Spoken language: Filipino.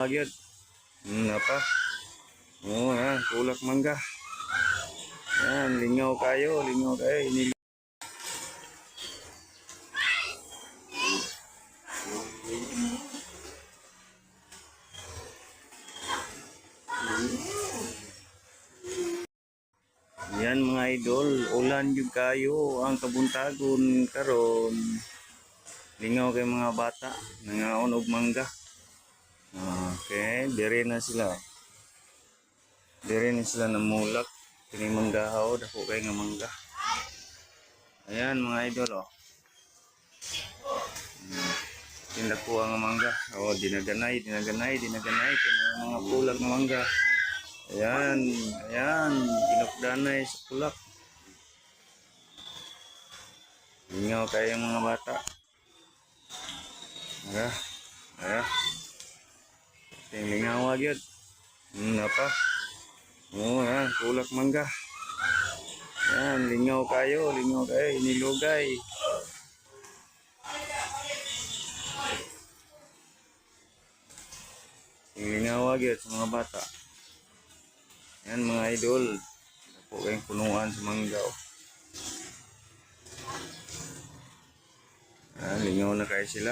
Agyod. Apa? Oh, yan, kulak mangga. Yan, lingaw kayo, lingaw kayo. Yan mga idol, ulan yung kayo ang kabuntagon karon. Lingaw kay mga bata, nangaon og mangga. Okay, dire na sila. Dire na sila namulak. Kini manggahaw, dako kay nga mangga. Ayan mga idol oh. Tinda ko ang mangga. Oh, dinaganay kay mga pulak ng mangga. Ayan, ayan, ginokdanay sa pulak. Lingaw kayo mga bata. Ara. Lingaw agyod. Apa? Oh, yan, kulak mangga. Yan, lingaw kayo, inilugay. Lingaw agyod sa mga bata. Yan mga idol. Ako kayong punuan sa mangga. Lingaw na kayo sila.